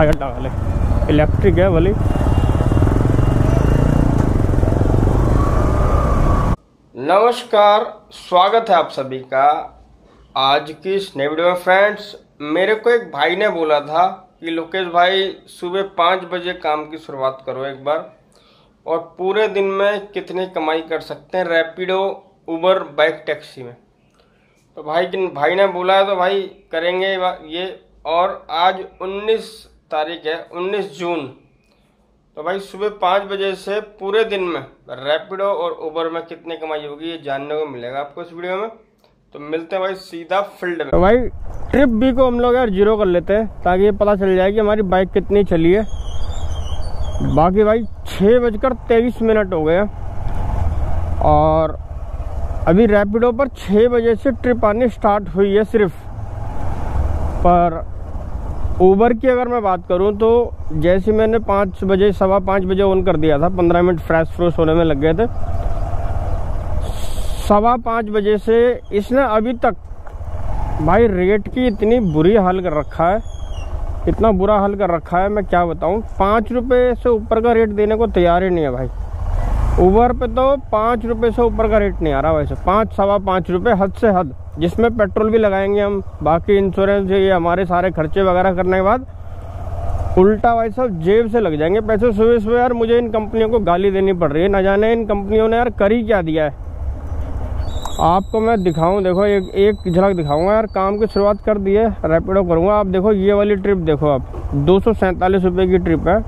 Side लगा ले, electric है वाली। नमस्कार, स्वागत है आप सभी का आज की इस नई वीडियो में। फ्रेंड्स, मेरे को एक भाई ने बोला था कि लोकेश भाई सुबह 5 बजे काम की शुरुआत करो एक बार, और पूरे दिन में कितनी कमाई कर सकते हैं रैपिडो, उबर, बाइक, टैक्सी में। तो भाई ने बोला है तो भाई करेंगे ये। और आज 19 तारीख है, 19 जून। तो भाई सुबह 5 बजे से पूरे दिन में रैपिडो और उबर में कितनी कमाई होगी ये जानने को मिलेगा आपको इस वीडियो में। तो मिलते हैं भाई सीधा फील्ड में। तो भाई ट्रिप बी को हम लोग यार 0 कर लेते हैं ताकि ये पता चल जाए कि हमारी बाइक कितनी चली है। बाकी भाई 6:23 हो गए और अभी रैपिडो पर 6 बजे से ट्रिप आनी स्टार्ट हुई है सिर्फ। पर उबर की अगर मैं बात करूं तो जैसे मैंने 5 बजे, 5:15 बजे ऑन कर दिया था, 15 मिनट फ्रेश होने में लग गए थे। 5:15 बजे से इसने अभी तक भाई रेट की इतनी बुरी हाल कर रखा है, इतना बुरा हाल कर रखा है, मैं क्या बताऊं। 5 रुपये से ऊपर का रेट देने को तैयार ही नहीं है भाई। उबर पे तो 5 रुपये से ऊपर का रेट नहीं आ रहा वैसे। 5, 5.25 रुपये हद से हद, जिसमें पेट्रोल भी लगाएंगे हम, बाकी इंश्योरेंस, ये हमारे सारे खर्चे वगैरह करने के बाद उल्टा भाई सब जेब से लग जाएंगे पैसे। सुबह सुबह यार मुझे इन कंपनियों को गाली देनी पड़ रही है, ना जाने इन कंपनियों ने यार कर ही क्या दिया है। आपको मैं दिखाऊं, देखो एक झलक दिखाऊंगा यार। काम की शुरुआत कर दी है, रैपिडो करूंगा। आप देखो ये वाली ट्रिप देखो, आप 247 रुपये की ट्रिप है।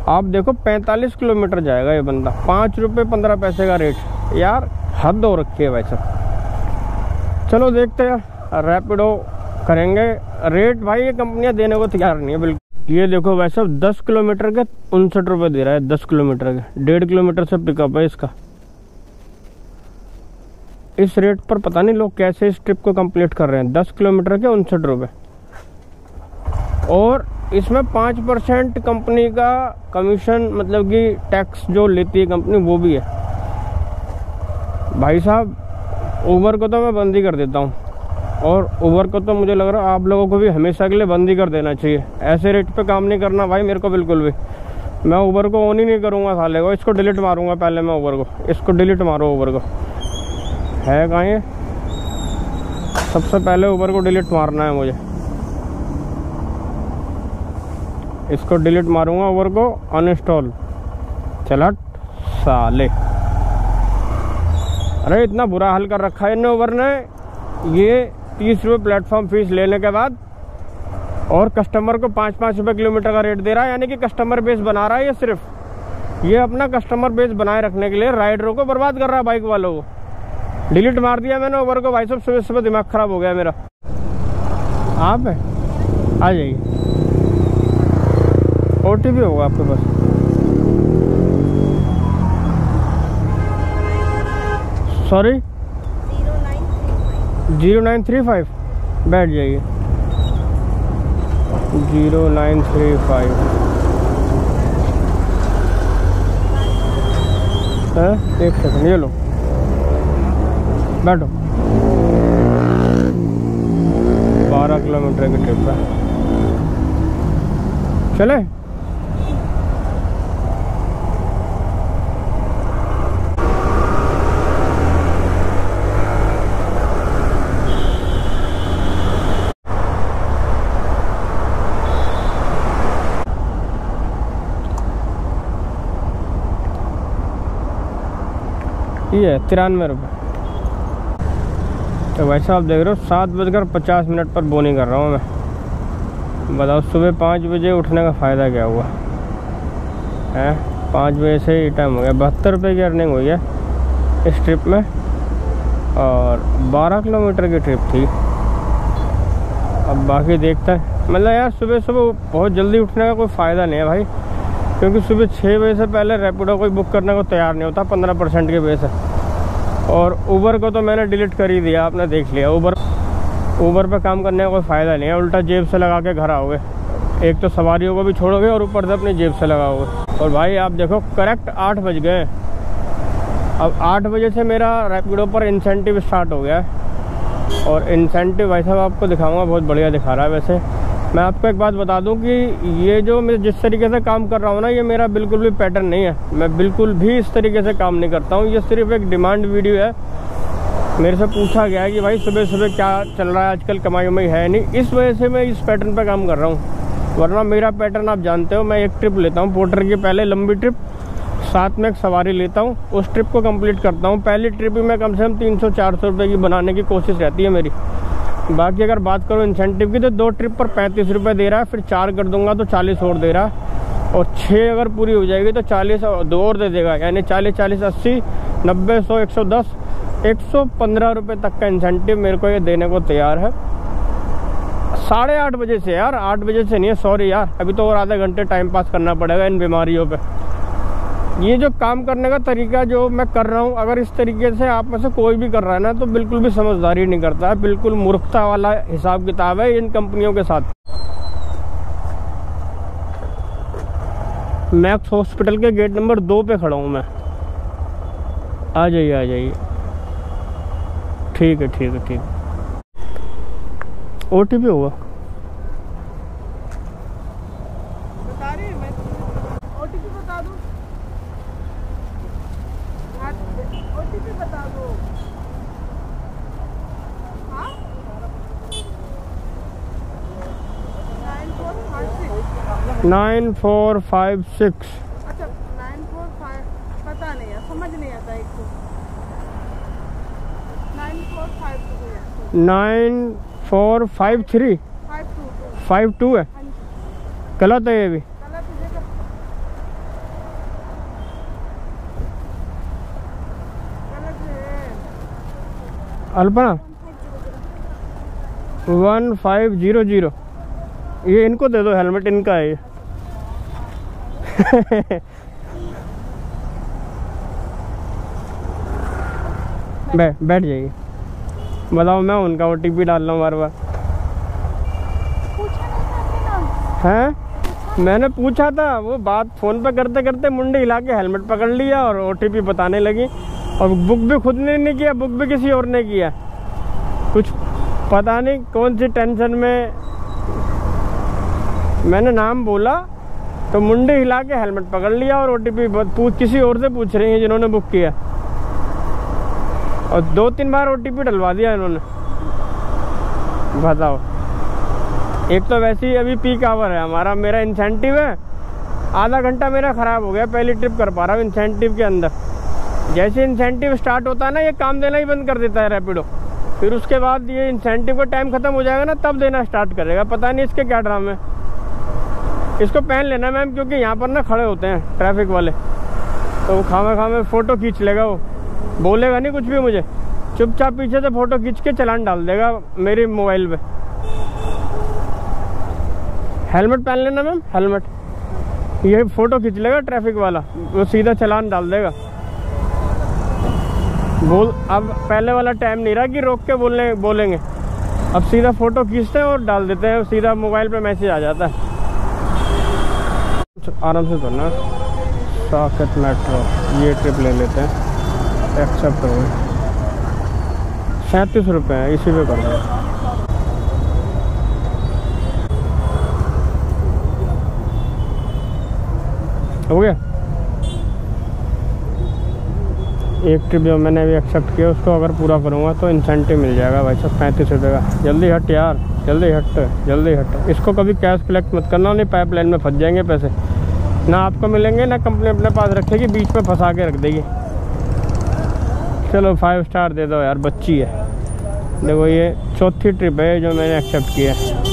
आप देखो 45 किलोमीटर जाएगा ये बंदा, 5 रुपये 15 पैसे का रेट। यार हद हो रखी है भाई साहब। चलो देखते हैं, रैपिडो करेंगे। रेट भाई ये कंपनियां देने को तैयार नहीं है बिल्कुल। ये देखो भाई साहब 10 किलोमीटर के 59 रुपये दे रहा है, 10 किलोमीटर के। 1.5 किलोमीटर से पिकअप है इसका। इस रेट पर पता नहीं लोग कैसे इस ट्रिप को कंप्लीट कर रहे हैं। 10 किलोमीटर के 59 रुपये, और इसमें 5% कंपनी का कमीशन, मतलब कि टैक्स जो लेती है कंपनी वो भी है भाई साहब। उबर को तो मैं बंद ही कर देता हूँ, और उबर को तो मुझे लग रहा है आप लोगों को भी हमेशा के लिए बंद ही कर देना चाहिए। ऐसे रेट पे काम नहीं करना भाई मेरे को बिल्कुल भी। मैं उबर को ऑन ही नहीं करूँगा साले को। इसको डिलीट मारूंगा पहले मैं उबर को। इसको डिलीट मारो, उबर को है कहाँ ये। सबसे पहले उबर को डिलीट मारना है मुझे। इसको डिलीट मारूंगा, उबर को अनइंस्टॉल। चल हट साले। अरे इतना बुरा हाल कर रखा है इन उबर ने। ये 30 रुपये प्लेटफॉर्म फीस लेने के बाद और कस्टमर को 5-5 रुपये किलोमीटर का रेट दे रहा है। यानी कि कस्टमर बेस बना रहा है ये सिर्फ। ये अपना कस्टमर बेस बनाए रखने के लिए राइडरों को बर्बाद कर रहा है, बाइक वालों को। डिलीट मार दिया मैंने उबर को भाई साहब। सुबह सुबह दिमाग खराब हो गया मेरा। आप है आ जाइए, OTP होगा आपके पास। सॉरी 0935 बैठ जाइए। 0935 है। 1 सेकंड, ये लो बैठो। 12 किलोमीटर की ट्रिप है, चले। ये है 93 रुपये। तो वैसे आप देख रहे हो 7:50 पर बोनी कर रहा हूँ मैं। बताओ सुबह 5 बजे उठने का फ़ायदा क्या हुआ है। 5 बजे से ही टाइम हो गया। 72 रुपये की अर्निंग हुई है इस ट्रिप में, और 12 किलोमीटर की ट्रिप थी। अब बाकी देखते हैं। मतलब यार सुबह सुबह बहुत जल्दी उठने का कोई फ़ायदा नहीं है भाई, क्योंकि सुबह 6 बजे से पहले रैपिडो कोई बुक करने को तैयार नहीं होता 15% के बेस है। और उबर को तो मैंने डिलीट कर ही दिया, आपने देख लिया। उबर पे काम करने का कोई फ़ायदा नहीं है, उल्टा जेब से लगा के घर आओगे। एक तो सवारियों को भी छोड़ोगे और ऊपर से अपनी जेब से लगाओगे। और भाई आप देखो करेक्ट 8 बज गए। अब 8 बजे से मेरा रैपिडो पर इंसेंटिव स्टार्ट हो गया है, और इंसेंटिव भाई साहब आपको दिखाऊंगा, बहुत बढ़िया दिखा रहा है वैसे। मैं आपको एक बात बता दूं कि ये जो मैं जिस तरीके से काम कर रहा हूँ ना, ये मेरा बिल्कुल भी पैटर्न नहीं है। मैं बिल्कुल भी इस तरीके से काम नहीं करता हूँ। ये सिर्फ एक डिमांड वीडियो है। मेरे से पूछा गया है कि भाई सुबह सुबह क्या चल रहा है आजकल, कमाई उमाई है नहीं, इस वजह से मैं इस पैटर्न पे काम कर रहा हूँ। वरना मेरा पैटर्न आप जानते हो, मैं एक ट्रिप लेता हूँ पोर्टर की, पहले लंबी ट्रिप, साथ में एक सवारी लेता हूँ, उस ट्रिप को कंप्लीट करता हूँ। पहली ट्रिप ही मैं कम से कम 300-400 रुपये की बनाने की कोशिश रहती है मेरी। बाकी अगर बात करूँ इंसेंटिव की, तो 2 ट्रिप पर 35 रुपये दे रहा है, फिर 4 कर दूंगा तो 40 और दे रहा है, और 6 अगर पूरी हो जाएगी तो 40 2 और दे देगा। यानी 40, 80, 90, 100, 110, 115 रुपये तक का इंसेंटिव मेरे को ये देने को तैयार है। 8:30 बजे से यार, 8 बजे से नहीं है, सॉरी यार, अभी तो और आधे घंटे टाइम पास करना पड़ेगा इन बीमारियों पे। ये जो काम करने का तरीका जो मैं कर रहा हूँ, अगर इस तरीके से आप में से कोई भी कर रहा है ना, तो बिल्कुल भी समझदारी नहीं करता है, बिल्कुल मूर्खता वाला हिसाब किताब है इन कंपनियों के साथ। मैक्स हॉस्पिटल के गेट नंबर 2 पे खड़ा हूँ मैं। आ जाइए, आ जाइए। ठीक है, ठीक है, ठीक है। OTP होगा, बता रही है मैं। OTP बता दूं? OTP बता दो। हाँ 9456। अच्छा 945, पता नहीं है, समझ नहीं आता एक तो। 9453 52 है। गलत है ये भी। अल्पना 1500। ये इनको दे दो, हेलमेट इनका है ये। बैठ जाइए। बताओ, मैं उनका OTP डाल रहा हूँ बार बार। हैं? मैंने पूछा था, वो बात फ़ोन पे करते करते मुंडी हिला के हेलमेट पकड़ लिया और OTP बताने लगी। और बुक भी खुद ने नहीं किया, बुक भी किसी और ने किया। कुछ पता नहीं कौन सी टेंशन में मैंने नाम बोला तो मुंडी हिला के हेलमेट पकड़ लिया और OTP किसी और से पूछ रही हैं जिन्होंने बुक किया। और 2-3 बार OTP डलवा दिया इन्होंने। बताओ, एक तो वैसे ही अभी पीक आवर है हमारा, मेरा इंसेंटिव है, आधा घंटा मेरा ख़राब हो गया, पहली ट्रिप कर पा रहा हूँ इंसेंटिव के अंदर। जैसे इंसेंटिव स्टार्ट होता है ना, ये काम देना ही बंद कर देता है रैपिडो। फिर उसके बाद ये इंसेंटिव का टाइम ख़त्म हो जाएगा ना, तब देना स्टार्ट करेगा। पता नहीं इसके क्या ड्रामे। इसको पहन लेना मैम, क्योंकि यहाँ पर ना खड़े होते हैं ट्रैफिक वाले, तो वो खामे फ़ोटो खींच लेगा, वो बोलेगा नहीं कुछ भी मुझे, चुपचाप पीछे से फ़ोटो खींच के चालान डाल देगा मेरी मोबाइल पे। हेलमेट पहन लेना मैम, हेलमेट। ये फ़ोटो खींच लेगा ट्रैफिक वाला, वो सीधा चालान डाल देगा। अब पहले वाला टाइम नहीं रहा कि रोक के बोलेंगे, अब सीधा फ़ोटो खींचते हैं और डाल देते हैं, सीधा मोबाइल पे मैसेज आ जाता है। आराम से करना। साकेत मेट्रो, ये ट्रिप ले लेते हैं, एक्सेप्ट हो गई। 37 रुपये है, इसी पे करना है। हो गया। एक ट्रिप जो मैंने अभी एक्सेप्ट किया, उसको अगर पूरा करूँगा तो इंसेंटिव मिल जाएगा भाई साहब 35 रुपये का। जल्दी हट यार, जल्दी हट, जल्दी हट। इसको कभी कैश कलेक्ट मत करना, नहीं पाइपलाइन में फंस जाएंगे पैसे, ना आपको मिलेंगे ना कंपनी अपने पास रखेगी, बीच में फंसा के रख देगी। चलो 5 स्टार दे दो यार, बच्ची है। देखो ये 4थी ट्रिप है जो मैंने एक्सेप्ट किया है।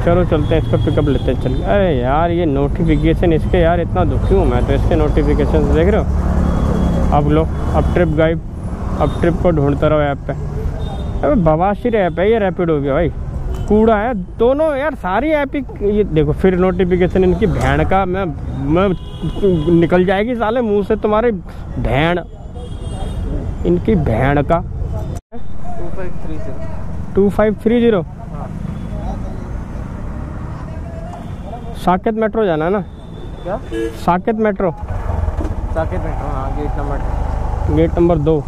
चलो चलते हैं, इसको पिकअप लेते हैं। चल, अरे यार ये नोटिफिकेशन इसके, यार इतना दुखी हूँ मैं तो इसके नोटिफिकेशन से। देख रहे हो, अब लो, अब ट्रिप गायब, अब ट्रिप को ढूंढते रहो ऐप पे। अबे बवासीर ऐप है ये, रैपिडो भी भाई कूड़ा है दोनों यार, सारी ऐप ही। ये देखो फिर नोटिफिकेशन इनकी भैन का, मैं निकल जाएगी साले मुंह से तुम्हारे भैन, इनकी भैन का। 2530 साकेत मेट्रो जाना है ना? क्या? साकेत मेट्रो, साकेत मेट्रो, हाँ गेट नंबर 2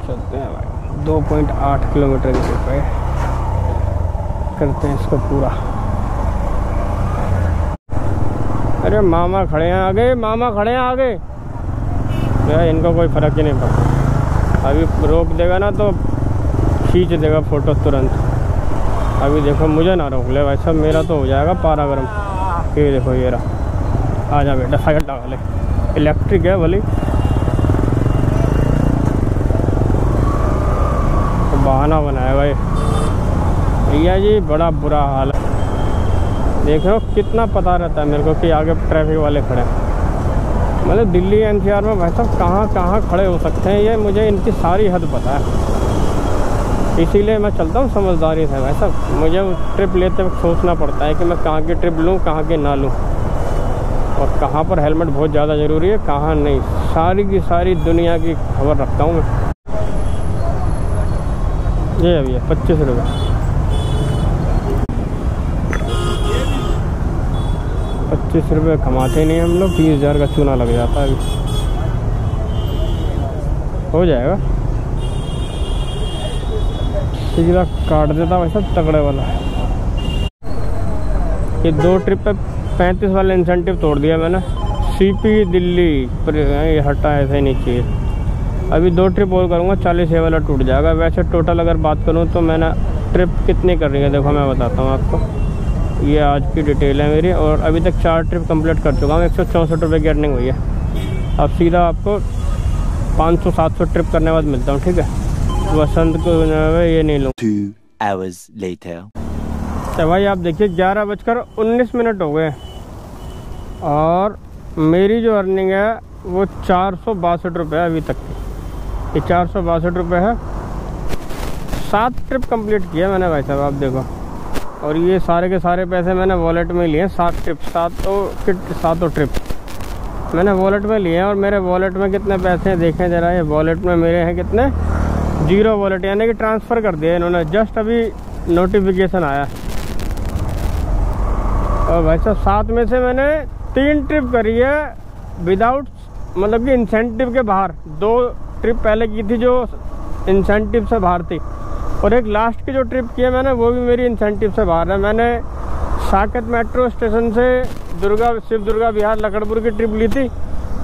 चलते हैं भाई। 2.8 किलोमीटर की ट्रिप है। करते हैं इसको पूरा। अरे मामा खड़े हैं आगे, मामा खड़े हैं आगे। यार इनको कोई फ़र्क ही नहीं पड़ता। अभी रोक देगा ना तो खींच देगा फ़ोटो तुरंत। अभी देखो मुझे ना रोक ले भाई साहब, मेरा तो हो जाएगा पारा गरम। ये देखो ये रहा, आ जा बेटा साइड लगा ले। इलेक्ट्रिक है भली, तो बहाना बनाया भाई भैया जी, बड़ा बुरा हाल है। देख रहे हो कितना पता रहता है मेरे को कि आगे ट्रैफिक वाले खड़े हैं। मतलब दिल्ली एनसीआर में भाई साहब कहाँ कहाँ खड़े हो सकते हैं, ये मुझे इनकी सारी हद पता है। इसीलिए मैं चलता हूँ समझदारी से भाई साहब। मुझे ट्रिप लेते वक्त सोचना पड़ता है कि मैं कहाँ की ट्रिप लूँ, कहाँ की ना लूँ, और कहाँ पर हेलमेट बहुत ज़्यादा ज़रूरी है, कहाँ नहीं। सारी की सारी दुनिया की खबर रखता हूँ मैं। ये अभी है 25 रुपये, 25 रुपये कमाते नहीं हम लोग, 30,000 का चूना लग जाता है। अभी हो जाएगा, सीधा काट देता वैसा तगड़े वाला। ये 2 ट्रिप पे 35 वाला इंसेंटिव तोड़ दिया मैंने। सीपी दिल्ली पर ये हटा ऐसे नहीं चाहिए। अभी 2 ट्रिप और करूँगा, 40 वाला टूट जाएगा। वैसे टोटल अगर बात करूँ तो मैंने ट्रिप कितनी कर रही है देखो, मैं बताता हूँ आपको। ये आज की डिटेल है मेरी, और अभी तक 4 ट्रिप कंप्लीट कर चुका हूँ। 164 रुपये की अर्निंग हुई है। अब सीधा आपको 500-700 ट्रिप करने बाद मिलता हूँ, ठीक है। वसंत को ये नहीं लूँ। 2 hours later। तो भाई आप देखिए 11:19 हो गए, और मेरी जो अर्निंग है वो 462 रुपये अभी तक की। ये 462 रुपये है। 7 ट्रिप कंप्लीट किया मैंने भाई साहब, आप देखो। और ये सारे के सारे पैसे मैंने वॉलेट में लिए। 7 ट्रिप, 7 ट्रिप मैंने वॉलेट में लिए हैं। और मेरे वॉलेट में कितने पैसे हैं देखें ज़रा। ये वॉलेट में मेरे हैं कितने, 0 वॉलेट, यानी कि ट्रांसफ़र कर दिया इन्होंने। जस्ट अभी नोटिफिकेशन आया। और भाई साहब 7 में से मैंने 3 ट्रिप करी है विदाउट, मतलब कि इंसेंटिव के बाहर। 2 ट्रिप पहले की थी जो इंसेंटिव से बाहर थी, और एक लास्ट की जो ट्रिप की है मैंने वो भी मेरी इंसेंटिव से बाहर है। मैंने साकेत मेट्रो स्टेशन से शिव दुर्गा विहार लकड़पुर की ट्रिप ली थी।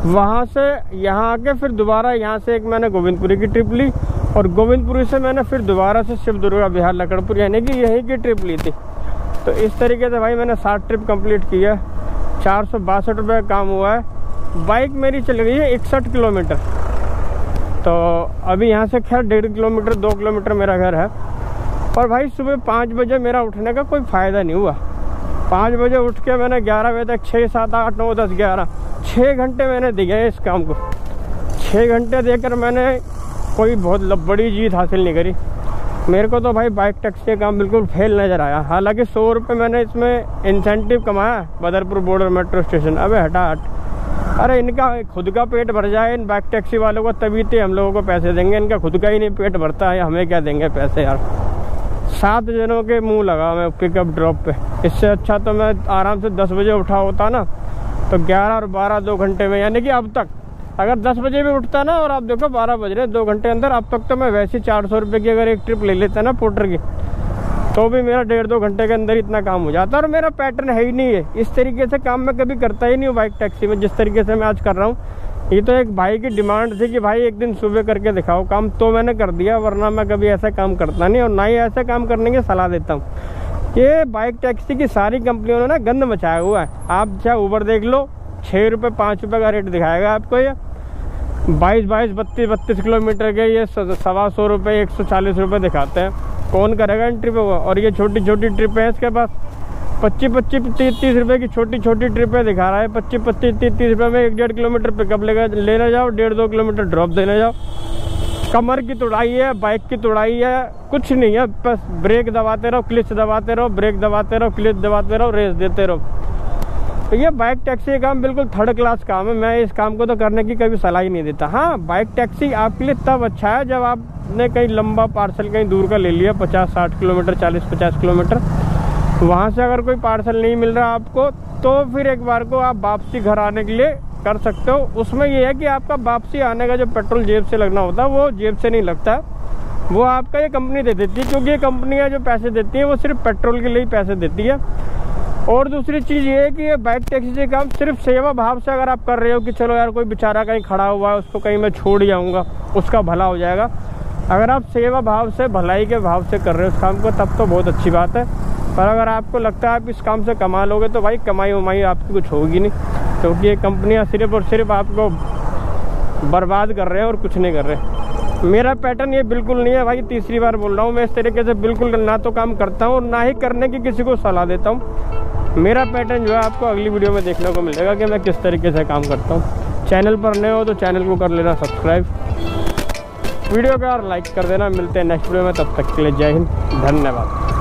वहाँ से यहाँ आके फिर दोबारा यहाँ से एक मैंने गोविंदपुरी की ट्रिप ली, और गोविंदपुरी से मैंने फिर दोबारा से शिव दुर्गा विहार लकड़पुर यानी कि यहीं की ट्रिप ली थी। तो इस तरीके से भाई मैंने 7 ट्रिप कंप्लीट की है। 462 रुपये का काम हुआ है। बाइक मेरी चल गई है 61 किलोमीटर। तो अभी यहाँ से खैर 1.5 किलोमीटर 2 किलोमीटर मेरा घर है। और भाई सुबह 5 बजे मेरा उठने का कोई फ़ायदा नहीं हुआ। 5 बजे उठ के मैंने 11 बजे तक 6, 7, 8, 9, 10, 11 6 घंटे मैंने दिए हैं इस काम को। 6 घंटे देकर मैंने कोई बहुत बड़ी जीत हासिल नहीं करी। मेरे को तो भाई बाइक टैक्सी का काम बिल्कुल फेल नज़र आया। हालांकि 100 रुपये मैंने इसमें इंसेंटिव कमाया बदरपुर बॉर्डर मेट्रो स्टेशन। अबे हटा हट, अरे इनका खुद का पेट भर जाए इन बाइक टैक्सी वालों को, तभी तो हम लोगों को पैसे देंगे। इनका खुद का ही नहीं पेट भरता है, हमें क्या देंगे पैसे यार। 7 जनों के मुंह लगा मैं पिकअप ड्रॉप पे। इससे अच्छा तो मैं आराम से 10 बजे उठा होता ना, तो 11 और 12 2 घंटे में, यानी कि अब तक अगर 10 बजे भी उठता ना, और आप देखो 12 बज रहे, 2 घंटे अंदर, अब तक तो मैं वैसे 400 रुपये की अगर एक ट्रिप ले लेता ना पोर्टर की, तो भी मेरा 1.5-2 घंटे के अंदर इतना काम हो जाता। और मेरा पैटर्न है ही नहीं है, इस तरीके से काम मैं कभी करता ही नहीं हूँ बाइक टैक्सी में जिस तरीके से मैं आज कर रहा हूँ। ये तो एक भाई की डिमांड थी कि भाई एक दिन सुबह करके दिखाओ काम, तो मैंने कर दिया, वरना मैं कभी ऐसा काम करता नहीं, और ना ही ऐसे काम करने की सलाह देता हूँ। ये बाइक टैक्सी की सारी कंपनियों ने ना गंद मचाया हुआ है। आप चाहे ऊबर देख लो, 6 रुपये 5 रुपये का रेट दिखाएगा आपको। ये 22-22, 32-32 किलोमीटर के ये 125 रुपये 140 रुपये दिखाते हैं। कौन करेगा इन ट्रिपों को? और ये छोटी छोटी ट्रिप है इसके पास, 25-25, 30 रुपये की छोटी छोटी ट्रिपें दिखा रहा है। 25-25, 30 रुपये में 1-1.5 किलोमीटर पिकअप लेने जाओ, 1.5-2 किलोमीटर ड्रॉप देने जाओ। कमर की तुड़ाई है, बाइक की तुड़ाई है, कुछ नहीं है। बस ब्रेक दबाते रहो, क्लिच दबाते रहो, ब्रेक दबाते रहो, क्लिच दबाते रहो, रेस देते रहो। तो ये बाइक टैक्सी का काम बिल्कुल 3rd क्लास काम है। मैं इस काम को तो करने की कभी सलाह ही नहीं देता। हाँ, बाइक टैक्सी आपके लिए तब अच्छा है जब आपने कहीं लंबा पार्सल कहीं दूर का ले लिया, 50-60 किलोमीटर, 40-50 किलोमीटर, वहाँ से अगर कोई पार्सल नहीं मिल रहा आपको, तो फिर एक बार को आप वापसी घर आने के लिए कर सकते हो। उसमें ये है कि आपका वापसी आने का जो पेट्रोल जेब से लगना होता है वो जेब से नहीं लगता, वो आपका ये कंपनी दे देती है, क्योंकि ये कंपनियाँ जो पैसे देती हैं वो सिर्फ पेट्रोल के लिए ही पैसे देती है। और दूसरी चीज़ ये है कि ये बाइक टैक्सी से काम सिर्फ सेवा भाव से अगर आप कर रहे हो कि चलो यार कोई बेचारा कहीं खड़ा हुआ है उसको कहीं मैं छोड़ जाऊँगा, उसका भला हो जाएगा, अगर आप सेवा भाव से भलाई के भाव से कर रहे हो उस काम को, तब तो बहुत अच्छी बात है। पर अगर आपको लगता है आप इस काम से कमा लोगे तो भाई कमाई वमाई आपकी कुछ होगी नहीं, क्योंकि ये कंपनियाँ सिर्फ और सिर्फ आपको बर्बाद कर रहे हैं और कुछ नहीं कर रहे। मेरा पैटर्न ये बिल्कुल नहीं है भाई, तीसरी बार बोल रहा हूँ, मैं इस तरीके से बिल्कुल ना तो काम करता हूँ और ना ही करने की किसी को सलाह देता हूँ। मेरा पैटर्न जो है आपको अगली वीडियो में देखने को मिलेगा कि मैं किस तरीके से काम करता हूँ। चैनल पर नए हो तो चैनल को कर लेना सब्सक्राइब, वीडियो को यार लाइक कर देना। मिलते हैं नेक्स्ट वीडियो में, तब तक के लिए जय हिंद, धन्यवाद।